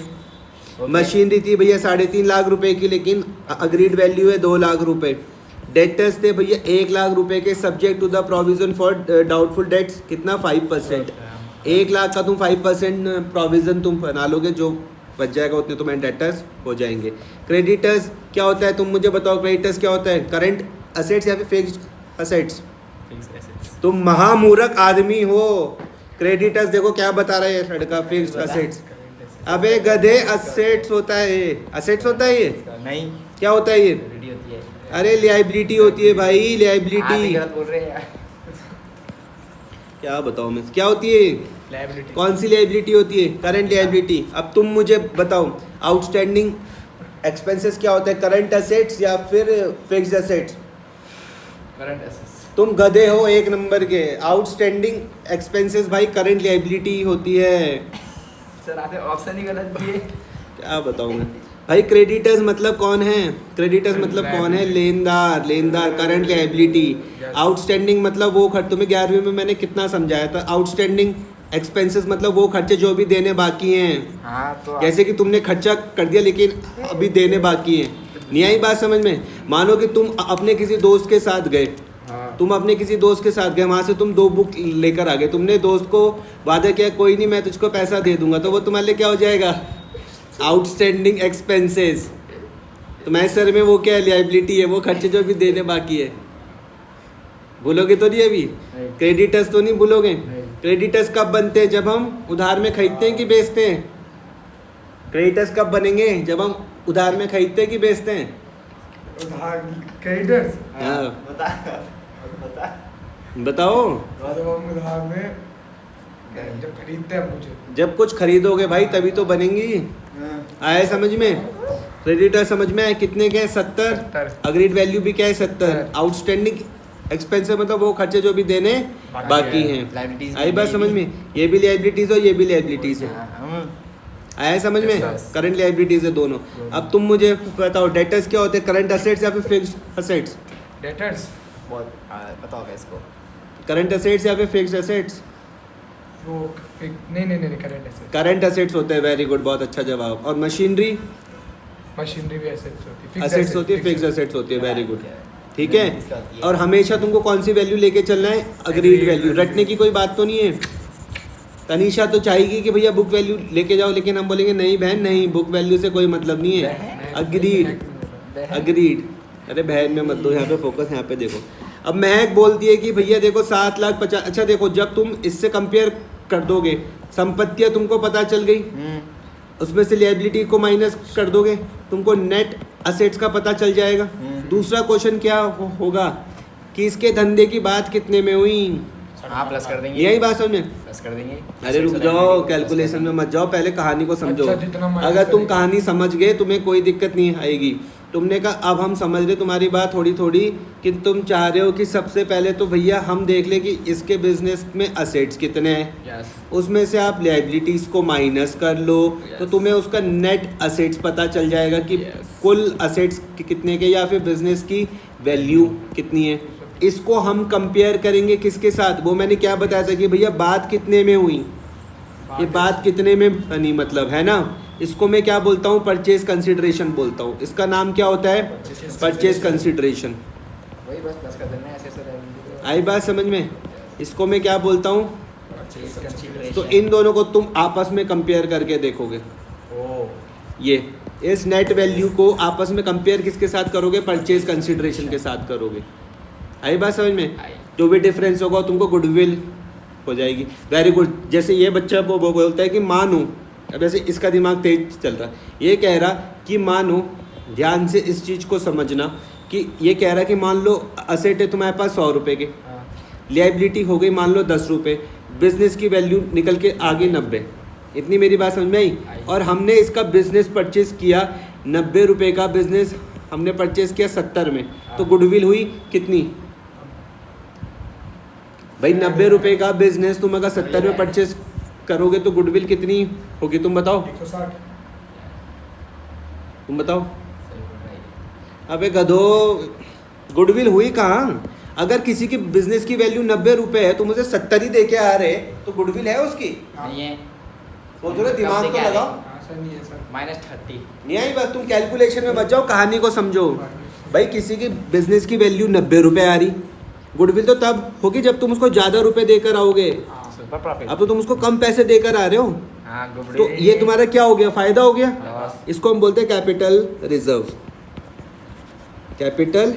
Speaker 1: मशीनरी थी भैया 3.5 लाख रुपए की, लेकिन अग्रीड वैल्यू है 2 लाख रुपए। डेटर्स थे भैया 1 लाख रुपए के, subject to the provision for doubtful debts. कितना? 5%। 1 लाख का तुम 5% प्रोविजन तुम बना लोगे, जो बच जाएगा उतने तुम्हारे डेटर्स हो जाएंगे। क्रेडिटर्स क्या होता है? तुम मुझे बताओ, क्रेडिटर्स क्या होता है? करंट असेट्स या फिर फिक्स्ड असेट्स? तुम महामूर्ख आदमी हो। क्रेडिटर्स देखो क्या बता रहा है लड़का, फिक्स्ड असेट्स। अबे गधे, असेट्स होता है। असेट्स होता है ये?
Speaker 3: नहीं।
Speaker 1: क्या होता है ये? अरे लायबिलिटी होती है भाई, लायबिलिटी।
Speaker 3: बोल रहे हैं।
Speaker 1: क्या बताऊँ मैं, क्या होती है?
Speaker 2: लायबिलिटी।
Speaker 1: कौन सी लायबिलिटी होती है? Current liability. अब तुम मुझे बताओ, आउटस्टैंडिंग एक्सपेंसेस क्या होता है? करंट असेट्स या फिर फिक्स्ड असेट्स?
Speaker 3: Current assets.
Speaker 1: तुम गधे हो 1 नंबर के। आउटस्टैंडिंग एक्सपेंसेस भाई करंट लायबिलिटी होती है।
Speaker 3: सर आपने ऑप्शन ही गलत दिए।
Speaker 1: क्या बताऊँ मैं भाई? क्रेडिटर्स मतलब कौन है? क्रेडिटर्स मतलब कौन है? लेनदार। लेनदार करंट लायबिलिटी। आउटस्टैंडिंग मतलब वो खर्च, तुम्हें 11वीं में मैंने कितना समझाया था? आउटस्टैंडिंग एक्सपेंसेस मतलब वो खर्चे जो भी देने बाकी हैं।
Speaker 3: हाँ तो
Speaker 1: जैसे कि तुमने खर्चा कर दिया लेकिन अभी देने बाकी हैं। नहीं आई बात समझ में? मानो कि तुम अपने किसी दोस्त के साथ गए, तुम अपने किसी दोस्त के साथ गए, वहाँ से तुम 2 बुक लेकर आ गए। तुमने दोस्त को वादा किया कोई नहीं मैं तुझको पैसा दे दूंगा, तो वो तुम्हारे लिए क्या हो जाएगा? Outstanding expenses. तुम्हारे सर में वो क्या है? लायबिलिटी है, वो खर्चे जो भी देने बाकी है। भूलोगे तो नहीं अभी? क्रेडिटर्स तो नहीं भूलोगे? क्रेडिटर्स कब बनते हैं? जब हम उधार में खरीदते हैं कि बेचते हैं? क्रेडिटर्स कब बनेंगे? जब हम उधार में खरीदते हैं कि बेचते हैं?
Speaker 2: उधार क्रेडिटर्स।
Speaker 1: हाँ
Speaker 3: बता।
Speaker 1: बताओ।
Speaker 2: जब हम उधार में, जब खरीदते हैं मुझे,
Speaker 1: जब कुछ खरीदोगे भाई तभी तो बनेंगी। आया समझ में? क्रेडिटर समझ में आए? कितने के? 70। अग्रीड वैल्यू भी क्या है? 70। आउटस्टैंडिंग एक्सपेंसेस मतलब वो खर्चे जो भी देने बाकी हैं। आई बात समझ में? ये भी लायबिलिटीज और ये भी लायबिलिटीज है। आया है समझ में?
Speaker 3: Yes.
Speaker 1: करंट लायबिलिटीज है दोनों। अब तुम मुझे बताओ डेटर्स क्या होते हैं, करंट असेट्स या फिर फिक्स्ड असेट्स?
Speaker 2: डेटर्स
Speaker 3: बहुत पता होगा इसको।
Speaker 1: करंट असेट्स या फिर फिक्स्ड असेट्स?
Speaker 2: वो नहीं करंट एसेट।
Speaker 1: करंट असेट्स होते हैं, वेरी गुड, बहुत अच्छा जवाब। और मशीनरी
Speaker 2: मशीनरी भी एसेट्स होती है,
Speaker 1: असेट्स होती है, फिक्स्ड असेट्स होती है, वेरी गुड, ठीक है।
Speaker 3: इसका होती है।
Speaker 1: और हमेशा तुमको कौन सी वैल्यू लेके चलना है? Agreed value. रटने की कोई बात तो नहीं है। तनीषा तो चाहेगी कि भैया बुक वैल्यू लेके जाओ, लेकिन हम बोलेंगे नहीं बहन नहीं, बुक वैल्यू से कोई मतलब नहीं है, अग्रीड अग्रीड। अरे बहन में मत दो, यहाँ पे फोकस, यहाँ पे देखो। अब महक बोलती है कि भैया देखो 7,50,000, अच्छा देखो जब तुम इससे कंपेयर कर दोगे, संपत्तियाँ तुमको पता चल गई, उसमें से लायबिलिटी को माइनस कर दोगे, तुमको नेट असेट्स का पता चल जाएगा। दूसरा क्वेश्चन क्या होगा कि इसके धंधे की बात कितने में हुई,
Speaker 3: हाँ प्लस कर देंगे,
Speaker 1: यही बात समझ में?
Speaker 3: प्लस कर देंगे।
Speaker 1: अरे रुक जाओ, कैलकुलेशन में मत जाओ, पहले कहानी को समझो।
Speaker 2: अच्छा, जितना minus
Speaker 1: अगर तुम
Speaker 2: करेंगे।
Speaker 1: कहानी समझ गए तुम्हें कोई दिक्कत नहीं आएगी। तुमने कहा अब हम समझ रहे तुम्हारी बात थोड़ी थोड़ी, कि तुम चाह रहे हो कि सबसे पहले तो भैया हम देख ले कि इसके बिजनेस में असेट्स कितने हैं,
Speaker 3: यस
Speaker 1: उसमें से आप लायबिलिटीज को माइनस कर लो, तो
Speaker 3: Yes.
Speaker 1: तुम्हें उसका नेट असेट्स पता चल जाएगा कि
Speaker 3: Yes.
Speaker 1: कुल असेट्स कितने के, या फिर बिजनेस की वैल्यू कितनी है। इसको हम कंपेयर करेंगे किसके साथ? वो मैंने क्या बताया था कि भैया बात कितने में हुई, ये बात कितने में बनी, मतलब है ना। इसको मैं क्या बोलता हूँ? परचेज कंसिडरेशन बोलता हूँ। इसका नाम क्या होता है? Purchase consideration.
Speaker 3: वही बस प्लस कर देना है, ऐसे ऐसे
Speaker 1: आई बात समझ में? इसको मैं क्या बोलता हूँ?
Speaker 3: Purchase consideration.
Speaker 1: तो इन दोनों को तुम आपस में कंपेयर करके देखोगे।
Speaker 3: ओ
Speaker 1: ये इस नेट वैल्यू को आपस में कंपेयर किसके साथ करोगे? परचेज कंसिडरेशन के साथ करोगे। आई बात समझ में?
Speaker 3: आई।
Speaker 1: जो भी डिफरेंस होगा तुमको गुडविल हो जाएगी। Very good. जैसे ये बच्चा वो बोलता है कि मानो, अब जैसे इसका दिमाग तेज चल रहा है, ये कह रहा कि मानो, ध्यान से इस चीज़ को समझना, कि ये कह रहा कि मान लो असेट है तुम्हारे पास 100 रुपये के,
Speaker 3: हाँ
Speaker 1: लायबिलिटी हो गई मान लो 10 रुपये, बिजनेस की वैल्यू निकल के आगे 90। इतनी मेरी बात समझ में आई? और हमने इसका बिजनेस परचेज किया 90 रुपये का बिजनेस हमने परचेज किया 70 में, तो गुडविल हुई कितनी भाई? 90 रुपये का बिजनेस तुम अगर 70 में परचेज करोगे तो गुडविल कितनी होगी? तुम बताओ,
Speaker 2: 160।
Speaker 1: तुम बताओ।
Speaker 3: सही बोल रहा है।
Speaker 1: अबे गधो, गुडविल हुई कहाँ? अगर किसी की बिजनेस की वैल्यू 90 रुपये है तो मुझे 70 ही दे के आ रहे, तो गुडविल है उसकी?
Speaker 3: नहीं है,
Speaker 1: वो थोड़ा दिमाग तो लगाओ।
Speaker 2: हाँ सर, नहीं है सर।
Speaker 3: -30।
Speaker 1: नहीं आई बात? तुम कैलकुलेशन में मत जाओ, कहानी को समझो। भाई किसी की बिजनेस की वैल्यू 90 रुपये आ रही, गुडविल तो तब होगी जब तुम उसको ज़्यादा रुपए देकर आओगे।
Speaker 3: Super profit.
Speaker 1: अब तो तुम उसको कम पैसे देकर आ रहे हो,
Speaker 3: हाँ गुड।
Speaker 1: तो ये तुम्हारा क्या हो गया? फायदा हो गया।
Speaker 3: लॉस।
Speaker 1: इसको हम बोलते हैं कैपिटल रिजर्व। कैपिटल,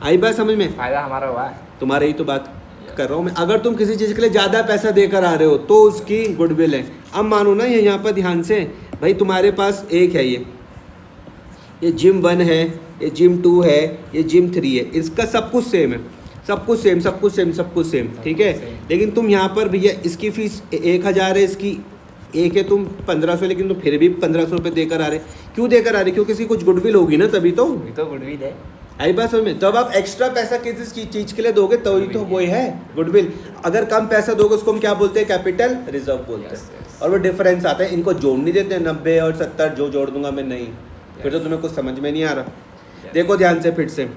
Speaker 1: आई बात समझ में?
Speaker 3: फायदा हमारा हुआ है।
Speaker 1: तुम्हारे ही तो बात कर रहा हूँ मैं। अगर तुम किसी चीज़ के लिए ज़्यादा पैसा देकर आ रहे हो तो उसकी गुडविल है। अब मानो ना, ये यहाँ पर ध्यान से भाई, तुम्हारे पास एक है ये जिम 1 है, ये जिम 2 है, ये जिम 3 है, इसका सब कुछ सेम है, सब कुछ सेम, सब कुछ सेम, सब कुछ सेम, ठीक है। लेकिन तुम यहाँ पर भैया इसकी फीस 1000 है, इसकी एक है, तुम 1500, लेकिन तुम फिर भी 1500 रुपये देकर आ रहे। क्यों देकर आ रहे? क्योंकि इसकी कुछ गुडविल होगी ना, तभी तो।
Speaker 3: ये तो गुडविल है।
Speaker 1: आई बात समझ में? जब आप एक्स्ट्रा पैसा किसी चीज़ के लिए दोगे तो ही तो वो है गुडविल। अगर कम पैसा दोगे उसको हम क्या बोलते हैं? कैपिटल रिजर्व बोलते
Speaker 3: Yes,
Speaker 1: हैं।
Speaker 3: yes.
Speaker 1: और वो डिफरेंस आता है, इनको जोड़ नहीं देते 90 और 70 जो जोड़ दूंगा मैं, नहीं, फिर तो तुम्हें कुछ समझ में नहीं आ रहा। देखो ध्यान से फिर से,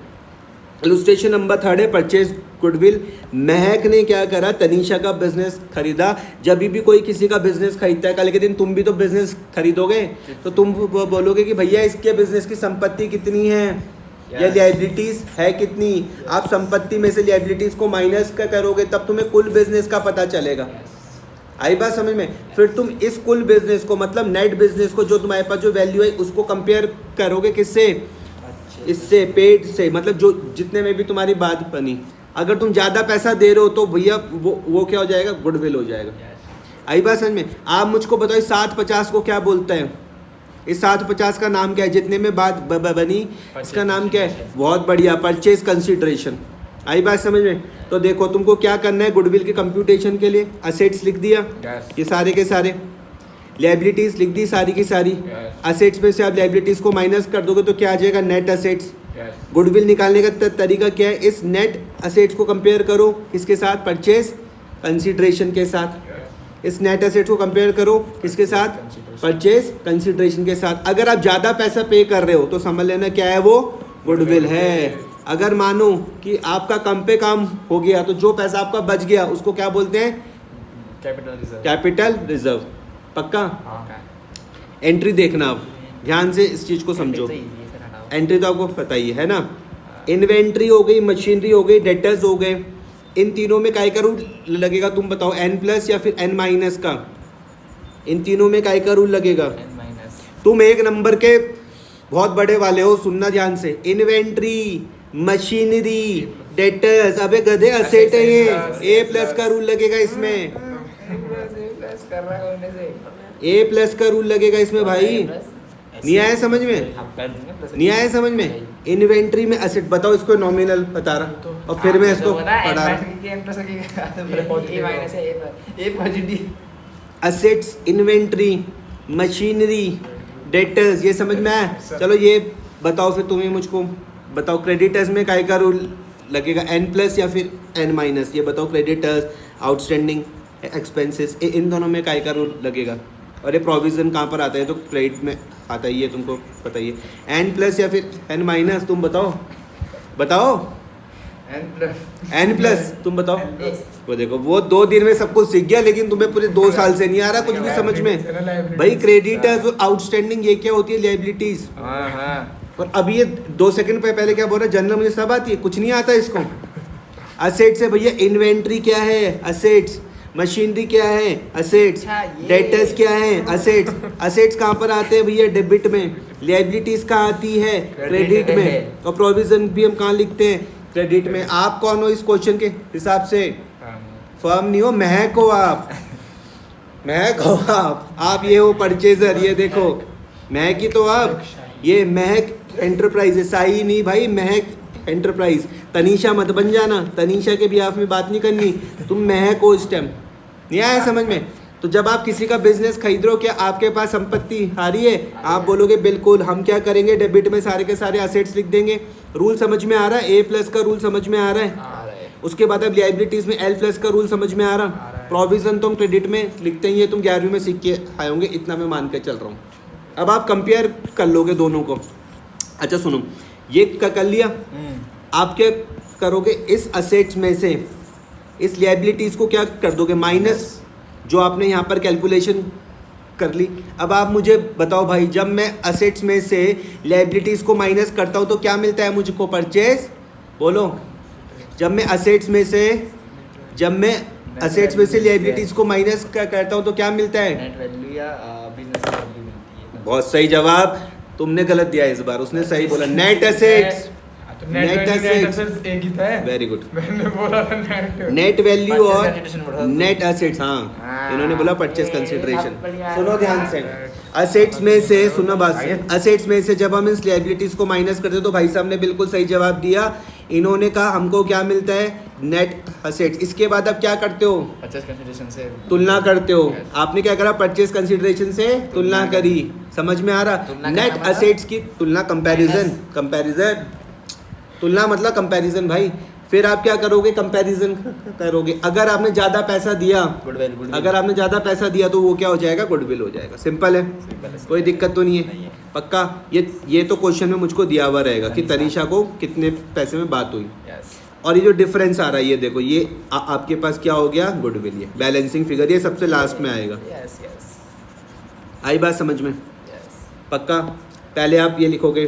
Speaker 1: इलुस्ट्रेशन नंबर 3 है परचेज गुडविल। महक ने क्या करा? तनीषा का बिजनेस खरीदा। जब भी कोई किसी का बिजनेस खरीदता है, कल के दिन तुम भी तो बिजनेस खरीदोगे, तो तुम बोलोगे कि भैया इसके बिजनेस की संपत्ति कितनी है, या लायबिलिटीज है कितनी। आप संपत्ति में से लायबिलिटीज को माइनस करोगे, तब तुम्हें कुल बिजनेस का पता चलेगा। आई बात समझ में? फिर तुम इस कुल बिजनेस को, मतलब नेट बिजनेस को, जो तुम्हारे पास जो वैल्यू है, उसको कंपेयर करोगे किससे? इससे, पेड से, मतलब जो जितने में भी तुम्हारी बात बनी। अगर तुम ज़्यादा पैसा दे रहे हो तो भैया वो क्या हो जाएगा? गुडविल हो जाएगा। आई बात समझ में? आप मुझको बताओ 750 को क्या बोलते हैं? इस 750 का नाम क्या है? जितने में बात बनी, इसका नाम क्या है? बहुत बढ़िया, परचेज कंसिडरेशन। आई बात समझ में? तो देखो तुमको क्या करना है गुडविल के कंप्यूटेशन के लिए। असेट्स लिख दिया, ये सारे के सारे, लायबिलिटीज लिख दी सारी की सारी। असेट्स में से आप लायबिलिटीज को माइनस कर दोगे तो क्या आ जाएगा? Net assets. गुडविल निकालने का तरीका क्या है? इस नेट असेट्स को कंपेयर करो किसके साथ? परचेज कंसिडरेशन के साथ। इस नेट एसेट को कंपेयर करो किसके साथ, परचेज कंसिडरेशन के साथ। अगर आप ज़्यादा पैसा पे कर रहे हो तो समझ लेना क्या है वो, गुडविल है। अगर मानो कि आपका कम पे काम हो गया तो जो पैसा आपका बच गया उसको क्या बोलते हैं,
Speaker 3: कैपिटल रिजर्व।
Speaker 1: Capital reserve. पक्का?
Speaker 3: हाँ।
Speaker 1: एंट्री देखना, आप ध्यान से इस चीज़ को समझो। एंट्री तो आपको पता ही है ना। इन्वेंट्री हो गई, मशीनरी हो गई, डेटर्स हो गए। इन तीनों में काय का रूल लगेगा, तुम बताओ, n प्लस या फिर n माइनस का? इन तीनों में काय का रूल लगेगा?
Speaker 3: n minus.
Speaker 1: तुम एक नंबर के बहुत बड़े वाले हो, सुनना ध्यान से। इन्वेंट्री, मशीनरी, डेटर्स, अबे गधे असेट है ये, ए प्लस का रूल लगेगा इसमें,
Speaker 3: प्लस कर रहा है होने से।
Speaker 1: ए प्लस का रूल लगेगा इसमें भाई। नहीं आया समझ में?
Speaker 3: हम कर देंगे प्लस।
Speaker 1: नहीं आया समझ में? इन्वेंट्री में असेट बताओ, इसको नॉमिनल बता रहा और फिर मैं इसको पढ़ा रहा। असेट्स, इन्वेंट्री, मशीनरी, डेटर्स, ये समझ में आया? चलो ये बताओ फिर तुम्हें मुझको बताओ, क्रेडिटर्स में काय का रूल लगेगा, n प्लस या फिर n माइनस? ये बताओ, क्रेडिटर्स, आउटस्टैंडिंग एक्सपेंसेस, इन दोनों में काय का रूल लगेगा? और ये प्रोविज़न कहाँ पर आता है? तो क्रेडिट में आता ही है, तुमको पता ही है। n प्लस या फिर n माइनस? तुम बताओ, बताओ। n प्लस, तुम बताओ। वो देखो, वो 2 दिन में सब कुछ सीख गया, लेकिन तुम्हें पूरे 2 साल से नहीं आ रहा कुछ भी समझ में। भाई क्रेडिटर्स और आउटस्टैंडिंग ये क्या होती है? लायबिलिटीज। और अभी ये 2 सेकंड पहले क्या बोल रहा है, जनरल मुझे सब आती है, कुछ नहीं आता इसको। असेट्स है भैया, इन्वेंट्री क्या है? असेट्स। मशीनरी क्या है? असेट्स। डेटर्स क्या है? असेट्स। असेट्स कहाँ पर आते हैं भैया? डेबिट में। लायबिलिटीज कहाँ आती है? क्रेडिट में। और प्रोविजन भी हम कहाँ लिखते हैं? क्रेडिट में। आप कौन हो इस क्वेश्चन के हिसाब से? फर्म नहीं हो, महक हो आप। महक हो आप ये हो परचेजर। ये देखो महक ही तो आप, ये महक एंटरप्राइज है, साई नहीं भाई, महक एंटरप्राइज। तनीषा मत बन जाना, तनीषा के बिहाफ में बात नहीं करनी, तुम महक हो इस टाइम। नहीं आया समझ में? तो जब आप किसी का बिजनेस खरीद रहे हो, क्या आपके पास संपत्ति आ रही है? आप बोलोगे बिल्कुल। हम क्या करेंगे? डेबिट में सारे के सारे असेट्स लिख देंगे। रूल समझ में आ रहा है? ए प्लस का रूल समझ में आ रहा है? उसके बाद अब लायबिलिटीज में एल प्लस का रूल समझ में आ रहा। प्रोविजन तो हम क्रेडिट में लिखते ही है, तुम 11वीं में सीख के आए होंगे, इतना मैं मान के चल रहा हूँ। अब आप कंपेयर कर लोगे दोनों को। अच्छा सुनो, ये कर लिया, आप क्या करोगे? इस असेट्स में से इस लायबिलिटीज को क्या कर दोगे? माइनस, जो आपने यहाँ पर कैलकुलेशन कर ली। अब आप मुझे बताओ भाई, जब मैं असेट्स में से लायबिलिटीज को माइनस करता हूँ तो क्या मिलता है मुझको? परचेज। बोलो। जब मैं असेट्स में से लायबिलिटीज को माइनस करता हूँ तो क्या मिलता है?
Speaker 3: नेट वैल्यू या बिजनेस वैल्यू मिलती है।
Speaker 1: बहुत सही जवाब। तुमने गलत दिया इस बार, उसने सही बोला। Net assets. नेट एसेट्स
Speaker 2: एक ही था।
Speaker 1: Very good.
Speaker 2: मैंने बोला था नेट।
Speaker 1: नेट वैल्यू और
Speaker 3: Purchase consideration
Speaker 1: नेट एसेट्स। हाँ, इन्होंने बोला परचेज कंसिडरेशन।
Speaker 3: बढ़िया।
Speaker 1: सुनो ध्यान से, असेट्स में से, सुनो बात से, असेट्स में से जब हम इस लायबिलिटीज को माइनस करते हैं तो भाई साहब ने बिल्कुल सही जवाब दिया। इन्होंने कहा हमको क्या मिलता है? Net assets. इसके बाद अब क्या करते हो?
Speaker 3: परचेज कंसिडरेशन से
Speaker 1: तुलना करते हो। आपने क्या करा? परचेज कंसिडरेशन से तुलना करी। समझ में आ रहा?
Speaker 3: तुलना
Speaker 1: नेट
Speaker 3: करना
Speaker 1: असेट्स की तुलना, कंपैरिजन। कंपैरिजन, तुलना मतलब कंपैरिजन भाई। फिर आप क्या करोगे? कंपैरिजन करोगे। अगर आपने ज़्यादा पैसा दिया,
Speaker 3: गुडविल
Speaker 1: अगर आपने ज़्यादा पैसा दिया तो वो क्या हो जाएगा? गुडविल हो जाएगा। सिंपल है, कोई दिक्कत तो नहीं है। पक्का? ये तो क्वेश्चन में मुझको दिया हुआ रहेगा कि तनीषा को कितने पैसे में बात हुई।
Speaker 3: यस।
Speaker 1: और ये जो डिफरेंस आ रहा है, ये देखो, ये आपके पास क्या हो गया? गुडविल। ये बैलेंसिंग फिगर, ये सबसे लास्ट में आएगा।
Speaker 3: यस यस
Speaker 1: आई बात समझ में?
Speaker 3: यस।
Speaker 1: पक्का? पहले आप ये लिखोगे,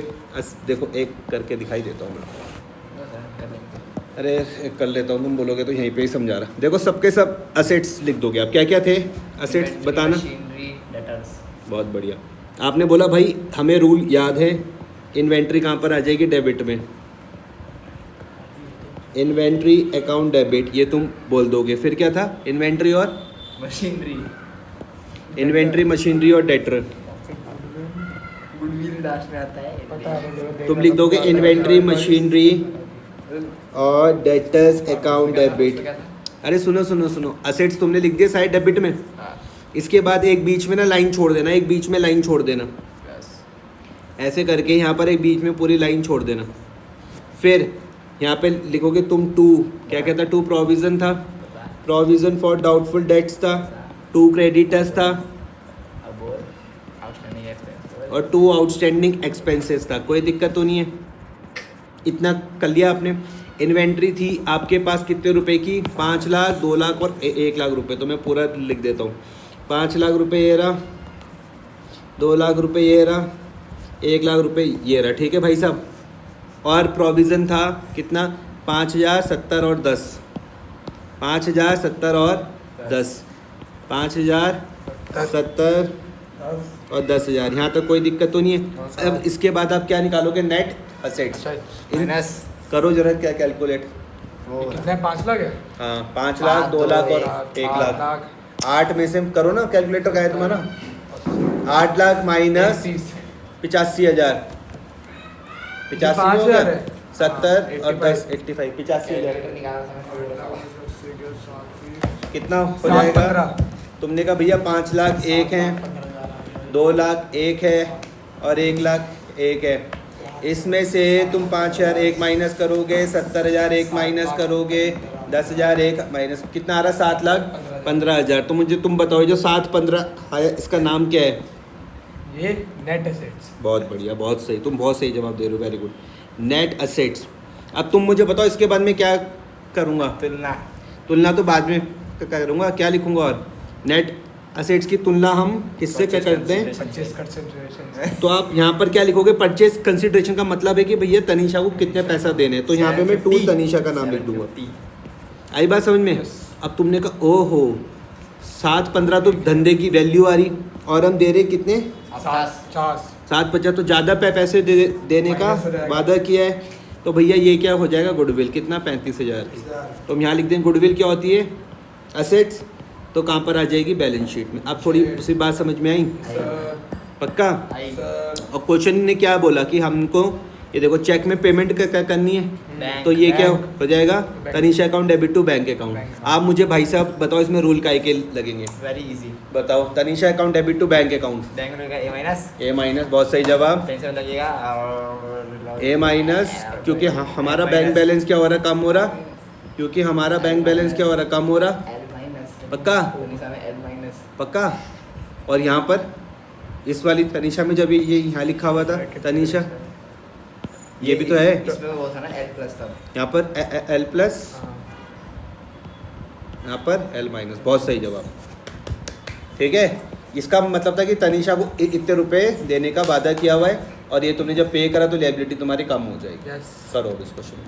Speaker 1: देखो एक करके दिखाई देता हूँ मैं। अरे एक कर लेता हूँ, तुम बोलोगे तो यहीं पे ही समझा रहा। देखो सबके सब असेट्स लिख दोगे आप। क्या क्या थे असेट्स बताना?
Speaker 3: Machinery, debtors.
Speaker 1: बहुत बढ़िया। आपने बोला भाई हमें रूल याद है, इन्वेंट्री कहाँ पर आ जाएगी? डेबिट में। इन्वेंट्री अकाउंट डेबिट, ये तुम बोल दोगे। फिर क्या था? इन्वेंट्री और
Speaker 3: मशीनरी,
Speaker 1: इन्वेंट्री, मशीनरी और डेटर।
Speaker 3: गुडविल लास्ट में आता है।
Speaker 2: पता है
Speaker 1: तुम लिख दोगे इन्वेंट्री, मशीनरी और डेटर्स अकाउंट डेबिट। अरे सुनो सुनो सुनो, असेट्स तुमने लिख दिए साइड डेबिट में।
Speaker 3: हाँ।
Speaker 1: इसके बाद एक बीच में ना लाइन छोड़ देना, एक बीच में लाइन छोड़ देना,
Speaker 3: यस।
Speaker 1: ऐसे करके यहाँ पर एक बीच में पूरी लाइन छोड़ देना। फिर यहाँ पे लिखोगे तुम 2, क्या कहता? 2 प्रोविज़न था, प्रोविज़न फॉर डाउटफुल डेट्स था। 2 क्रेडिटर्स था
Speaker 3: अब बोल आउटस्टैंडिंग एक्सपेंस
Speaker 1: और 2 आउटस्टैंडिंग एक्सपेंसेस था। कोई दिक्कत तो नहीं है, इतना कर लिया आपने। इन्वेंट्री थी आपके पास कितने रुपए की, 5 लाख, 2 लाख और 1 लाख रुपए। तो मैं पूरा लिख देता हूँ। 5 लाख रुपए ये रहा, 2 लाख रुपए ये रहा, 1 लाख रुपए ये रहा। ठीक है भाई साहब। और प्रोविज़न था कितना, 5,000, 70 और 10। 5,000, 70 और 10। 5,000, 70 और 10,000। यहाँ तक कोई दिक्कत तो नहीं है। अब इसके बाद आप क्या निकालोगे, नेट असेट्स।
Speaker 3: माइनस
Speaker 1: करो जरा क्या कैलकुलेट।
Speaker 3: वो
Speaker 2: कितने 5 लाख है?
Speaker 1: हाँ 5 लाख, 2 लाख और 1 लाख। 8 में से करो ना, कैलकुलेटर का है तुम्हारा। 8 लाख माइनस 85,000। 85,000 है, 70 और 10 85, 85,000 कितना हो जाएगा। तुमने कहा भैया 5 लाख एक है, 2 लाख एक है और 1 लाख एक है। इसमें से तुम 5,000 एक माइनस करोगे, 70,000 एक माइनस करोगे, 10,000 एक माइनस, कितना आ रहा, 7 लाख 15,000। तो मुझे तुम बताओ जो 7-15 है इसका नाम क्या है।
Speaker 2: ये नेट एसेट्स।
Speaker 1: बहुत बढ़िया, बहुत सही, तुम बहुत सही जवाब दे रहे हो, वेरी गुड। Net assets. अब तुम मुझे बताओ इसके बाद में क्या करूँगा।
Speaker 3: तुलना
Speaker 1: तुलना तो बाद में करूँगा, क्या लिखूँगा। और नेट असेट्स की तुलना हम किससे क्या करते हैं।
Speaker 2: Purchase consideration.
Speaker 1: तो आप यहाँ पर क्या लिखोगे, परचेज कंसिडरेशन का मतलब है कि भैया तनीषा को कितने पैसा देने हैं। तो यहाँ पे मैं 2 तनीषा का नाम लिख दूंगा। आई बात समझ में। अब तुमने कहा ओहो 7-15 तो धंधे की वैल्यू आ रही, और हम दे रहे कितने, 7-50 तो ज़्यादा पैसे देने का
Speaker 2: माइनस हो जाएगा।
Speaker 1: वादा किया है। तो भैया ये क्या हो जाएगा, गुडविल कितना, 35,000। तो हम यहाँ लिख दें गुडविल क्या होती है, असेट्स। तो कहाँ पर आ जाएगी, बैलेंस शीट में। अब थोड़ी सी बात समझ में आई, पक्का। और क्वेश्चन ने क्या बोला कि हमको ये देखो चेक में पेमेंट करनी है,
Speaker 3: बैंक,
Speaker 1: तो ये क्या
Speaker 3: बैंक।
Speaker 1: हो जाएगा, Tanisha account debit to bank account. आप मुझे भाई साहब बताओ इसमें रूल काय के लगेंगे,
Speaker 3: वेरी इजी।
Speaker 1: बताओ। Tanisha account debit to bank account,
Speaker 3: bank में ए माइनस,
Speaker 1: ए माइनस, बहुत सही जवाब,
Speaker 3: टेंशन लगेगा और
Speaker 1: ए माइनस। क्योंकि हमारा बैंक बैलेंस क्या हो रहा, कम हो रहा, क्योंकि हमारा बैंक बैलेंस क्या हो रहा, कम हो रहा,
Speaker 3: एल माइनस।
Speaker 1: पक्का?
Speaker 3: तनीषा में एल माइनस
Speaker 1: पक्का। और यहाँ पर इस वाली तनीषा में जब ये यहाँ लिखा हुआ था तनीषा, ये भी तो है।
Speaker 3: इसमें वो था ना एल प्लस था।
Speaker 1: यहाँ पर एल प्लस, यहाँ पर एल माइनस, बहुत सही जवाब। ठीक है, इसका मतलब था कि तनीषा को इतने रुपए देने का वादा किया हुआ है, और ये तुमने जब पे करा तो लायबिलिटी तुम्हारी कम हो जाएगी। करो अब इस क्वेश्चन।